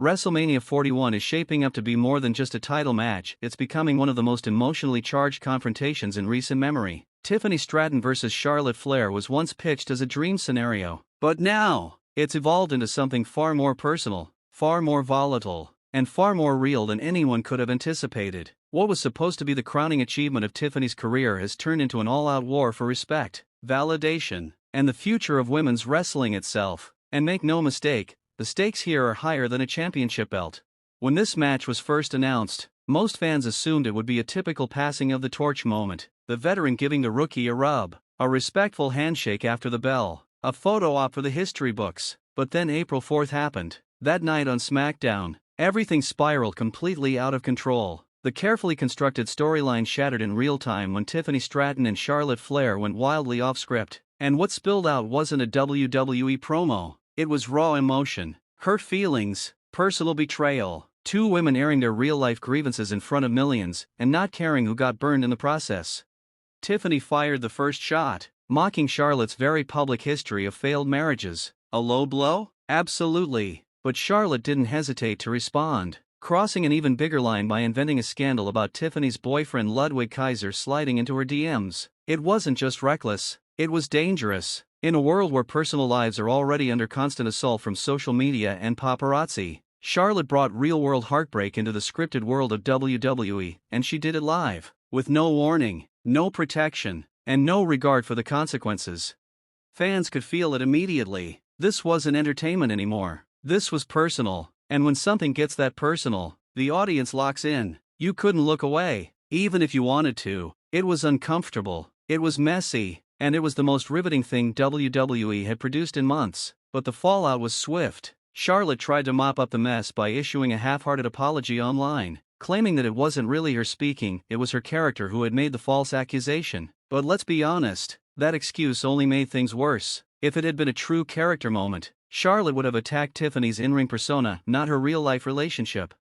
WrestleMania 41 is shaping up to be more than just a title match, it's becoming one of the most emotionally charged confrontations in recent memory. Tiffany Stratton vs. Charlotte Flair was once pitched as a dream scenario, but now, it's evolved into something far more personal, far more volatile, and far more real than anyone could have anticipated. What was supposed to be the crowning achievement of Tiffany's career has turned into an all-out war for respect, validation, and the future of women's wrestling itself. And make no mistake, the stakes here are higher than a championship belt. When this match was first announced, most fans assumed it would be a typical passing of the torch moment, the veteran giving the rookie a rub, a respectful handshake after the bell, a photo op for the history books. But then April 4th happened. That night on SmackDown, everything spiraled completely out of control. The carefully constructed storyline shattered in real time when Tiffany Stratton and Charlotte Flair went wildly off script. And what spilled out wasn't a WWE promo. It was raw emotion, hurt feelings, personal betrayal, two women airing their real-life grievances in front of millions, and not caring who got burned in the process. Tiffany fired the first shot, mocking Charlotte's very public history of failed marriages. A low blow? Absolutely. But Charlotte didn't hesitate to respond, crossing an even bigger line by inventing a scandal about Tiffany's boyfriend Ludwig Kaiser sliding into her DMs. It wasn't just reckless, it was dangerous. In a world where personal lives are already under constant assault from social media and paparazzi, Charlotte brought real-world heartbreak into the scripted world of WWE, and she did it live, with no warning, no protection, and no regard for the consequences. Fans could feel it immediately. This wasn't entertainment anymore. This was personal, and when something gets that personal, the audience locks in. You couldn't look away, even if you wanted to. It was uncomfortable, it was messy, and it was the most riveting thing WWE had produced in months. But the fallout was swift. Charlotte tried to mop up the mess by issuing a half-hearted apology online, claiming that it wasn't really her speaking, it was her character who had made the false accusation. But let's be honest, that excuse only made things worse. If it had been a true character moment, Charlotte would have attacked Tiffany's in-ring persona, not her real-life relationship.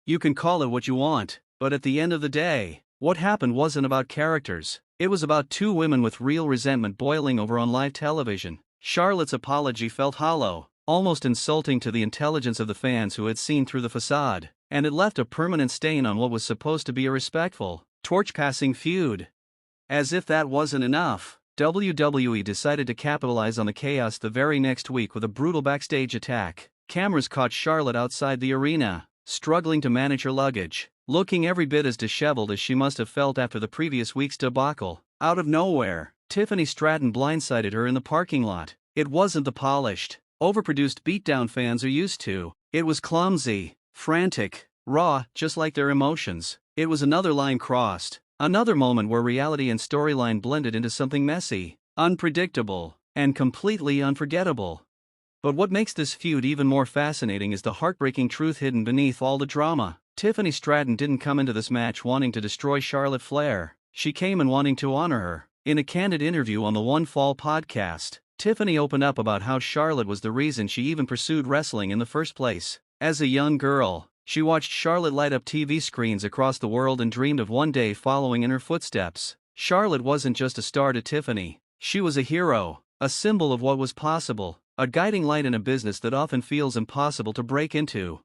You can call it what you want, but at the end of the day, what happened wasn't about characters. It was about two women with real resentment boiling over on live television. Charlotte's apology felt hollow, almost insulting to the intelligence of the fans who had seen through the facade, and it left a permanent stain on what was supposed to be a respectful, torch-passing feud. As if that wasn't enough, WWE decided to capitalize on the chaos the very next week with a brutal backstage attack. Cameras caught Charlotte outside the arena, struggling to manage her luggage, looking every bit as disheveled as she must have felt after the previous week's debacle. Out of nowhere, Tiffany Stratton blindsided her in the parking lot. It wasn't the polished, overproduced beatdown fans are used to. It was clumsy, frantic, raw, just like their emotions. It was another line crossed, another moment where reality and storyline blended into something messy, unpredictable, and completely unforgettable. But what makes this feud even more fascinating is the heartbreaking truth hidden beneath all the drama. Tiffany Stratton didn't come into this match wanting to destroy Charlotte Flair. She came in wanting to honor her. In a candid interview on the One Fall podcast, Tiffany opened up about how Charlotte was the reason she even pursued wrestling in the first place. As a young girl, she watched Charlotte light up TV screens across the world and dreamed of one day following in her footsteps. Charlotte wasn't just a star to Tiffany. She was a hero, a symbol of what was possible, a guiding light in a business that often feels impossible to break into.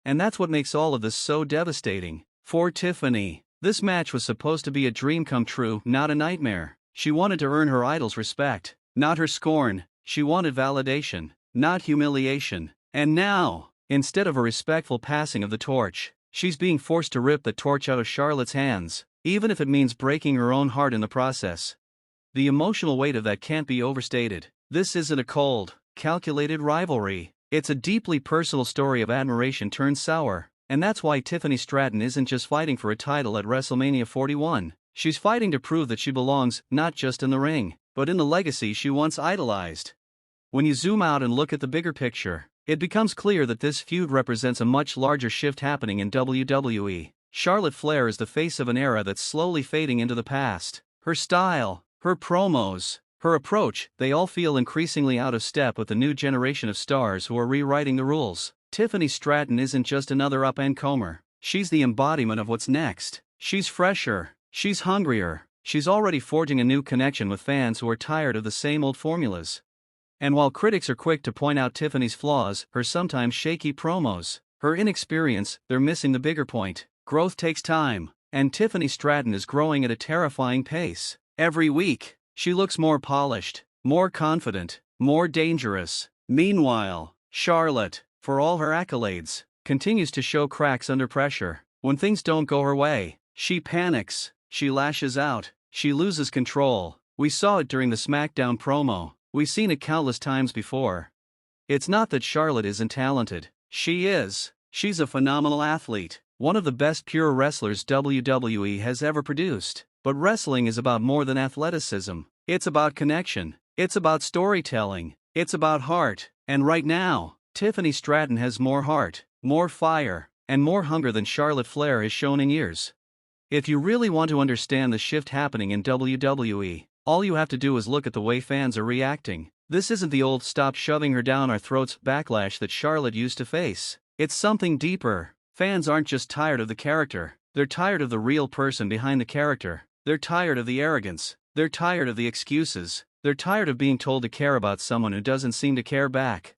And that's what makes all of this so devastating. For Tiffany, this match was supposed to be a dream come true, not a nightmare. She wanted to earn her idol's respect, not her scorn. She wanted validation, not humiliation. And now, instead of a respectful passing of the torch, she's being forced to rip the torch out of Charlotte's hands, even if it means breaking her own heart in the process. The emotional weight of that can't be overstated. This isn't a cold, calculated rivalry. It's a deeply personal story of admiration turned sour. And that's why Tiffany Stratton isn't just fighting for a title at WrestleMania 41. She's fighting to prove that she belongs, not just in the ring, but in the legacy she once idolized. When you zoom out and look at the bigger picture, it becomes clear that this feud represents a much larger shift happening in WWE. Charlotte Flair is the face of an era that's slowly fading into the past. Her style, her promos, her approach, they all feel increasingly out of step with the new generation of stars who are rewriting the rules. Tiffany Stratton isn't just another up-and-comer. She's the embodiment of what's next. She's fresher, she's hungrier, she's already forging a new connection with fans who are tired of the same old formulas. And while critics are quick to point out Tiffany's flaws, her sometimes shaky promos, Her inexperience, they're missing the bigger point. Growth takes time, and Tiffany Stratton is growing at a terrifying pace. Every week, she looks more polished, more confident, more dangerous. Meanwhile, Charlotte, for all her accolades, continues to show cracks under pressure. When things don't go her way, she panics, she lashes out, she loses control. We saw it during the SmackDown promo. We've seen it countless times before. It's not that Charlotte isn't talented. She is. She's a phenomenal athlete, one of the best pure wrestlers WWE has ever produced. But wrestling is about more than athleticism. It's about connection. It's about storytelling. It's about heart. And right now, Tiffany Stratton has more heart, more fire, and more hunger than Charlotte Flair has shown in years. If you really want to understand the shift happening in WWE, all you have to do is look at the way fans are reacting. This isn't the old "stop shoving her down our throats" backlash that Charlotte used to face. It's something deeper. Fans aren't just tired of the character, they're tired of the real person behind the character. They're tired of the arrogance. They're tired of the excuses. They're tired of being told to care about someone who doesn't seem to care back.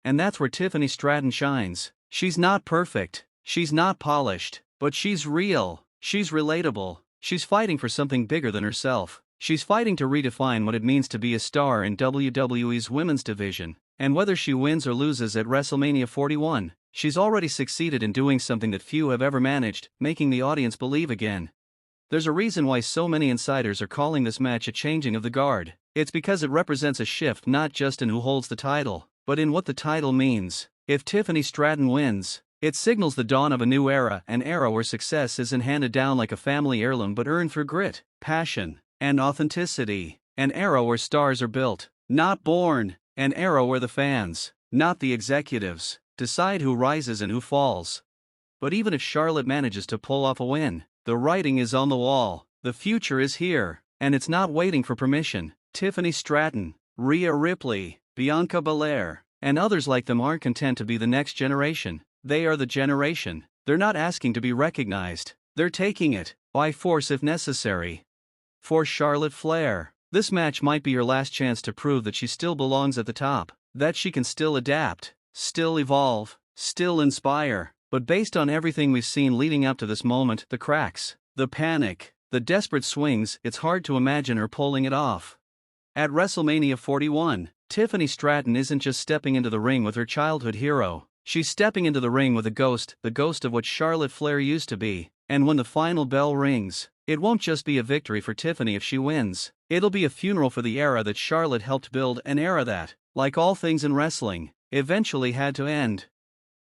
And that's where Tiffany Stratton shines. She's not perfect. She's not polished. But she's real. She's relatable. She's fighting for something bigger than herself. She's fighting to redefine what it means to be a star in WWE's women's division. And whether she wins or loses at WrestleMania 41, she's already succeeded in doing something that few have ever managed, making the audience believe again. There's a reason why so many insiders are calling this match a changing of the guard. It's because it represents a shift not just in who holds the title, but in what the title means. If Tiffany Stratton wins, it signals the dawn of a new era, an era where success isn't handed down like a family heirloom but earned through grit, passion, and authenticity. An era where stars are built, not born. An era where the fans, not the executives, decide who rises and who falls. But even if Charlotte manages to pull off a win, the writing is on the wall. The future is here, and it's not waiting for permission. Tiffany Stratton, Rhea Ripley, Bianca Belair, and others like them aren't content to be the next generation. They are the generation. They're not asking to be recognized. They're taking it, by force if necessary. For Charlotte Flair, this match might be her last chance to prove that she still belongs at the top, that she can still adapt, still evolve, still inspire. But based on everything we've seen leading up to this moment, the cracks, the panic, the desperate swings, it's hard to imagine her pulling it off. At WrestleMania 41, Tiffany Stratton isn't just stepping into the ring with her childhood hero. She's stepping into the ring with the ghost of what Charlotte Flair used to be. And when the final bell rings, it won't just be a victory for Tiffany if she wins. It'll be a funeral for the era that Charlotte helped build, an era that, like all things in wrestling, eventually had to end.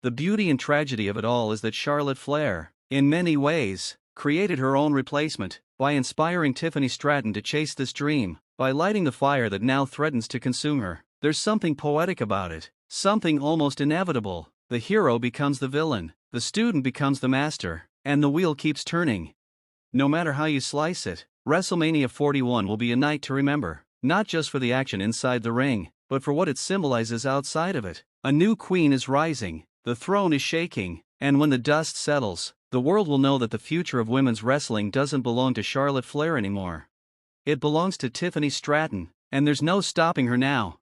The beauty and tragedy of it all is that Charlotte Flair, in many ways, created her own replacement, by inspiring Tiffany Stratton to chase this dream, by lighting the fire that now threatens to consume her. There's something poetic about it, something almost inevitable. The hero becomes the villain, the student becomes the master, and the wheel keeps turning. No matter how you slice it, WrestleMania 41 will be a night to remember, not just for the action inside the ring, but for what it symbolizes outside of it. A new queen is rising. The throne is shaking, and when the dust settles, the world will know that the future of women's wrestling doesn't belong to Charlotte Flair anymore. It belongs to Tiffany Stratton, and there's no stopping her now.